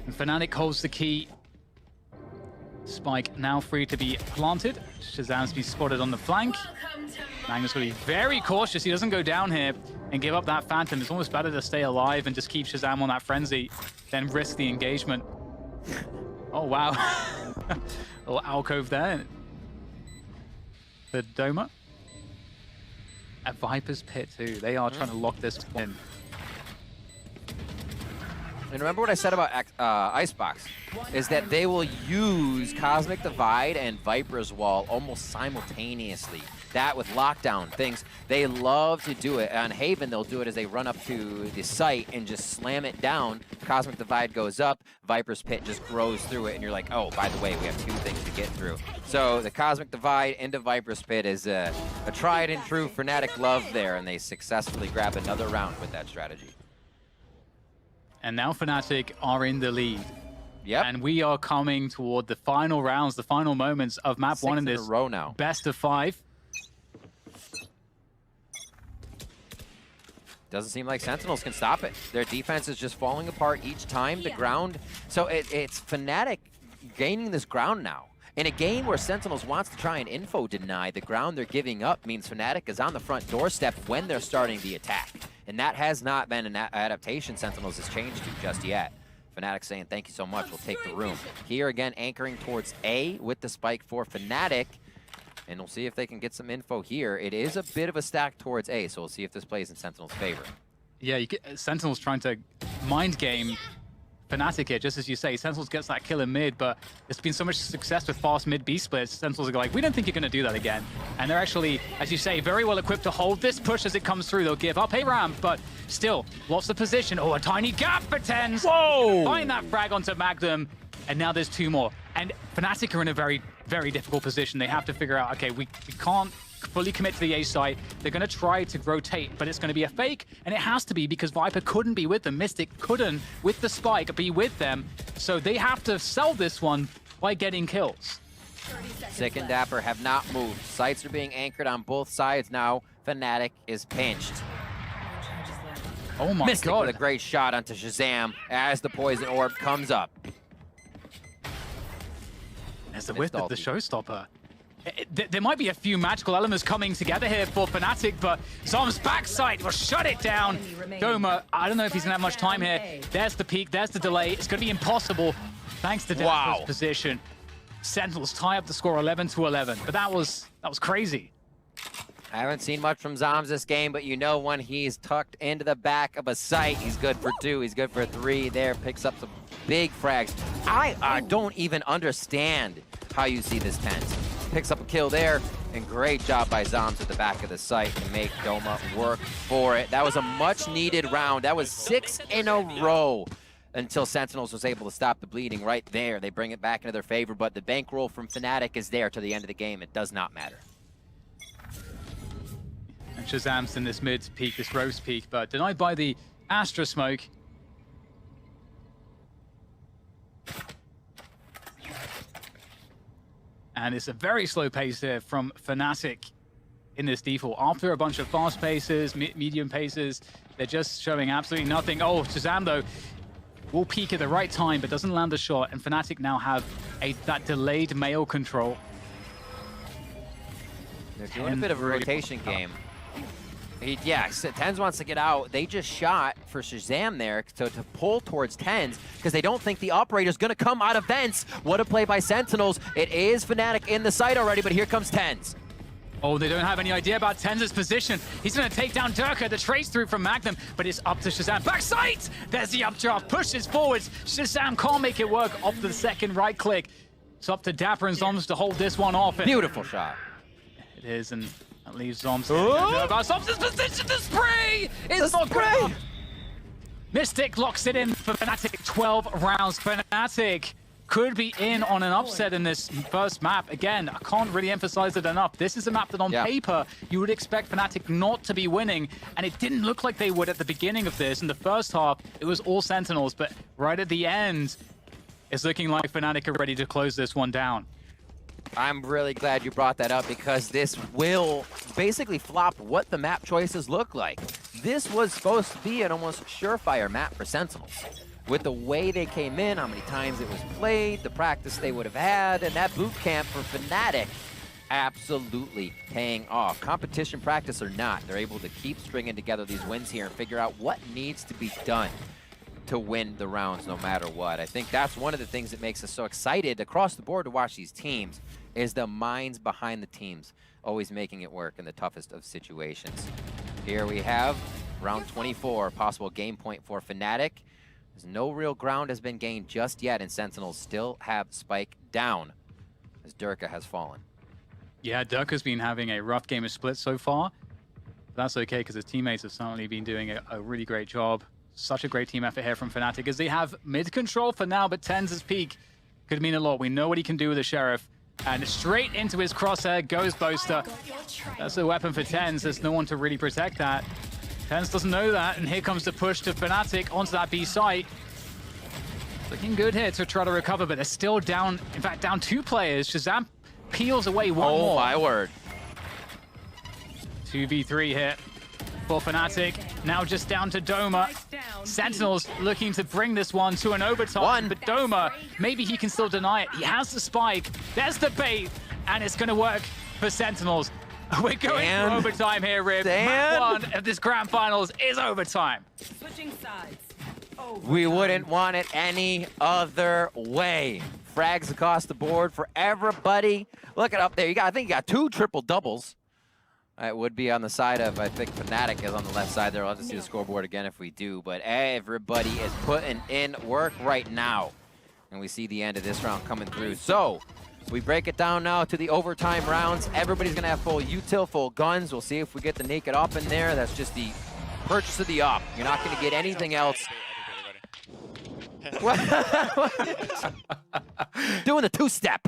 And Fnatic holds the key. Spike now free to be planted. Shazam's been spotted on the flank. Magnus will be very cautious. He doesn't go down here and give up that Phantom. It's almost better to stay alive and just keep Shazam on that frenzy than risk the engagement. Oh, wow. A little alcove there. The Doma. At Viper's Pit, too. They are trying to lock this in. And remember what I said about Icebox, is that they will use Cosmic Divide and Viper's Wall almost simultaneously. That with lockdown things, they love to do it. On Haven, they'll do it as they run up to the site and just slam it down. Cosmic Divide goes up, Viper's Pit just grows through it, and you're like, oh, by the way, we have two things to get through. So the Cosmic Divide into Viper's Pit is a tried and true Fnatic love there, and they successfully grab another round with that strategy. And now Fnatic are in the lead. Yep. And we are coming toward the final rounds, the final moments of map 1 in this row now. best of 5. Doesn't seem like Sentinels can stop it. Their defense is just falling apart each time. The ground, so it's Fnatic gaining this ground now. In a game where Sentinels wants to try and info deny, the ground they're giving up means Fnatic is on the front doorstep when they're starting the attack. And that has not been an adaptation Sentinels has changed to just yet. Fnatic saying, thank you so much, we'll take the room. Here again, anchoring towards A with the spike for Fnatic. And we'll see if they can get some info here. It is a bit of a stack towards A, so we'll see if this plays in Sentinel's favor. Yeah, Sentinel's trying to mind game Fnatic here, just as you say. Sentinels gets that kill in mid, but there's been so much success with fast mid B splits. Sentinels are like, we don't think you're going to do that again. And they're actually, as you say, very well equipped to hold this push as it comes through. They'll give up a ramp, but still, lots of position. Oh, a tiny gap for TenZ. Whoa! Find that frag onto Magnum, and now there's 2 more. And Fnatic are in a very, very difficult position. They have to figure out, okay, we can't fully commit to the A site. They're going to try to rotate, but it's going to be a fake, and it has to be because Viper couldn't be with them. Mystic couldn't, with the spike, be with them. So they have to sell this one by getting kills. Sick and Dapper have not moved. Sights are being anchored on both sides now. Fnatic is pinched. Oh my Mystic god. with a great shot onto Shazam as the poison orb comes up. There's the whip of the showstopper. There might be a few magical elements coming together here for Fnatic, but Zom's backside will shut it down. Doma, I don't know if he's going to have much time here. There's the peak, there's the delay. It's going to be impossible thanks to Dapper's position. Sentinels tie up the score 11-11, but that was crazy. I haven't seen much from Zoms this game, but you know when he's tucked into the back of a site, he's good for 2, he's good for 3 there, picks up some big frags. I don't even understand how you see this TenZ. Picks up a kill there, and great job by Zoms at the back of the site to make Doma work for it. That was a much-needed round. That was 6 in a row until Sentinels was able to stop the bleeding right there. They bring it back into their favor, but the bankroll from Fnatic is there to the end of the game. It does not matter. And Shazam's in this mid peak, this Rose peak, but denied by the Astra smoke. And it's a very slow pace here from Fnatic in this default. After a bunch of fast paces, medium paces, they're just showing absolutely nothing. Oh, Shazam, though, will peak at the right time, but doesn't land the shot. And Fnatic now have that delayed mail control. They're doing a bit of a rotation game. Yeah, TenZ wants to get out. They just shot for Shazam there to pull towards TenZ because they don't think the operator's going to come out of vents. What a play by Sentinels. It is Fnatic in the site already, but here comes TenZ. Oh, they don't have any idea about TenZ's position. He's going to take down Durka, the trace through from Magnum, but it's up to Shazam. Backside! There's the updraft, pushes forwards. Shazam can't make it work off the second right click. It's up to Dapper and Zoms to hold this one off. Beautiful shot. It is, and that leaves Zoms. Zoms' position, the spray is not good enough. Mystic locks it in for Fnatic, 12 rounds. Fnatic could be in on an upset in this first map. Again, I can't really emphasize it enough. This is a map that on paper, you would expect Fnatic not to be winning, and it didn't look like they would at the beginning of this. In the first half, it was all Sentinels, but right at the end, it's looking like Fnatic are ready to close this one down. I'm really glad you brought that up because this will basically flop what the map choices look like. This was supposed to be an almost surefire map for Sentinels. With the way they came in, how many times it was played, the practice they would have had, and that boot camp for Fnatic absolutely paying off. Competition practice or not, they're able to keep stringing together these wins here and figure out what needs to be done to win the rounds no matter what. I think that's one of the things that makes us so excited across the board to watch these teams is the minds behind the teams, always making it work in the toughest of situations. Here we have round 24, possible game point for Fnatic. There's no real ground has been gained just yet, and Sentinels still have Spike down as Durka has fallen. Yeah, Durka's been having a rough game of split so far. But that's okay because his teammates have certainly been doing a really great job. Such a great team effort here from Fnatic as they have mid control for now, but TenZ's peak could mean a lot. We know what he can do with the Sheriff. And straight into his crosshair goes Boaster. That's a weapon for TenZ. There's no one to really protect that. TenZ doesn't know that, and here comes the push to Fnatic onto that B site. Looking good here to try to recover, but they're still down, in fact, down 2 players. Shazam peels away one more. Oh my word. 2v3 here for Fnatic. Now just down to Doma. Sentinels looking to bring this one to an overtime, but Doma, maybe he can still deny it. He has the spike. There's the bait, and it's going to work for Sentinels. We're going for overtime here, Rib. Map 1 of this grand finals is overtime. Switching sides. We wouldn't want it any other way. Frags across the board for everybody. Look it up there. I think you got 2 triple doubles. It would be on the side of, I think Fnatic is on the left side there. I'll have to see the scoreboard again if we do. But everybody is putting in work right now. And we see the end of this round coming through. So we break it down now to the overtime rounds. Everybody's going to have full util, full guns. We'll see if we get the naked op in there. That's just the purchase of the op. You're not going to get anything else. Doing the two-step.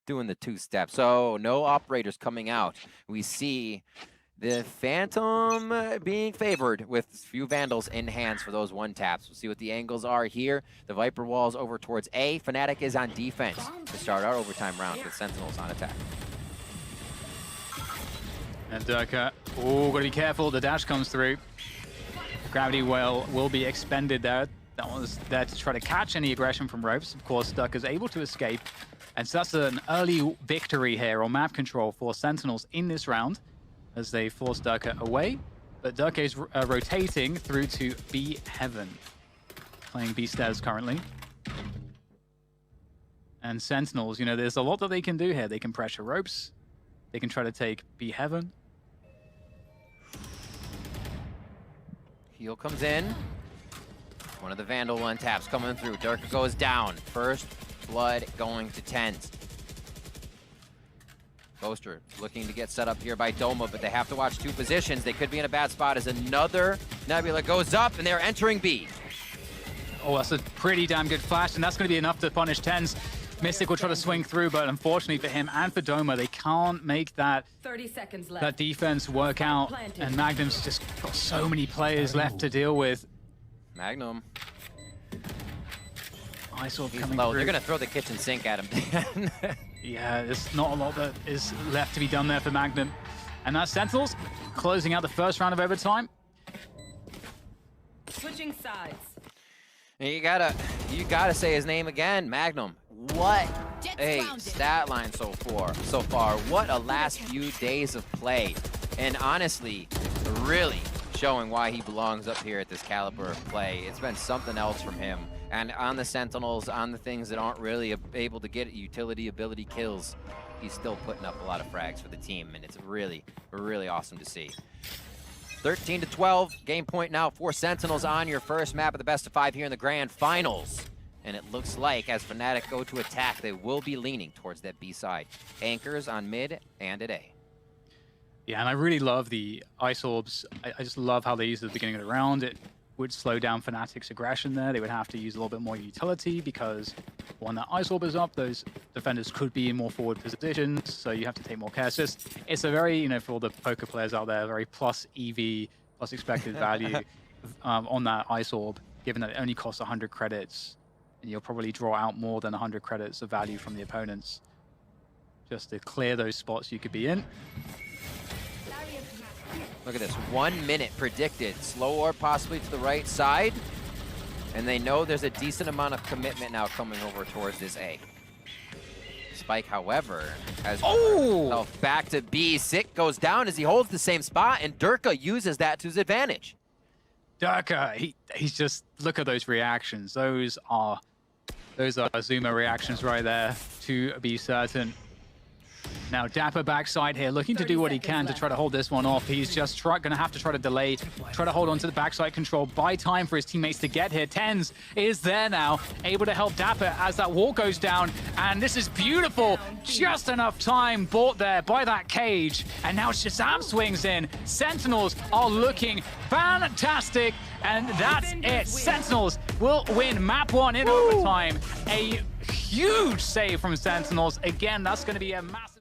Doing the two-step. So no operators coming out. We see the Phantom being favored with few Vandals in hands for those one taps. We'll see what the angles are here. The Viper wall's over towards A. Fnatic is on defense to start our overtime round with Sentinels on attack. And Durka, oh, gotta be careful. The dash comes through. Gravity well will be expended there. That was there to try to catch any aggression from Ropes. Of course, Durka's able to escape. And so that's an early victory here on map control for Sentinels in this round as they force Durka away. But Durka is rotating through to B Heaven, playing B stairs currently. And Sentinels, you know, there's a lot that they can do here. They can pressure Ropes. They can try to take B Heaven. Heal comes in. One of the Vandal one taps coming through. Durka goes down. First blood going to Tens. Ghoster looking to get set up here by Doma, but they have to watch two positions. They could be in a bad spot as another Nebula goes up, and they're entering B. Oh, that's a pretty damn good flash, and that's going to be enough to punish Tens. Mystic will try to swing through, but unfortunately for him and for Doma, they can't make that 30 seconds left. that defense work out. And Magnum's just got so many players left to deal with. Magnum. Isorb He's coming low. through. They're going to throw the kitchen sink at him. Yeah, there's not a lot that is left to be done there for Magnum. And that's Sentinels closing out the first round of overtime. Switching sides. You gotta say his name again, Magnum. What a stat line so far. What a last few days of play. And honestly, really showing why he belongs up here at this caliber of play. It's been something else from him. And on the Sentinels, on the things that aren't really able to get utility ability kills, he's still putting up a lot of frags for the team, and it's really, really awesome to see. 13-12, game point now for Sentinels on your first map of the best of 5 here in the grand finals. And it looks like as Fnatic go to attack, they will be leaning towards that B side. Anchors on mid and at A. Yeah, and I really love the Ice Orbs. I just love how they use it at the beginning of the round. It would slow down Fnatic's aggression there. They would have to use a little bit more utility because when that Ice Orb is up, those defenders could be in more forward positions, so you have to take more care. It's a very, you know, for all the poker players out there, very plus EV, plus expected value on that Ice Orb, given that it only costs 100 credits. And you'll probably draw out more than 100 credits of value from the opponents just to clear those spots you could be in. Look at this, 1 minute predicted. Slow orb possibly to the right side. And they know there's a decent amount of commitment now coming over towards this A. Spike, however, has back to B. Sick goes down as he holds the same spot, and Durka uses that to his advantage. Durka, he's just, look at those reactions. Those are Zuma reactions right there, to be certain. Now Dapper backside here, looking to do what he can to try to hold this one off. He's just going to have to try to delay, try to hold on to the backside control, buy time for his teammates to get here. Tens is there now, able to help Dapper as that wall goes down. And this is beautiful. Just enough time bought there by that cage. And now Shazam swings in. Sentinels are looking fantastic. And that's it. Sentinels will win map 1 in overtime. A huge save from Sentinels. Again, that's going to be a massive...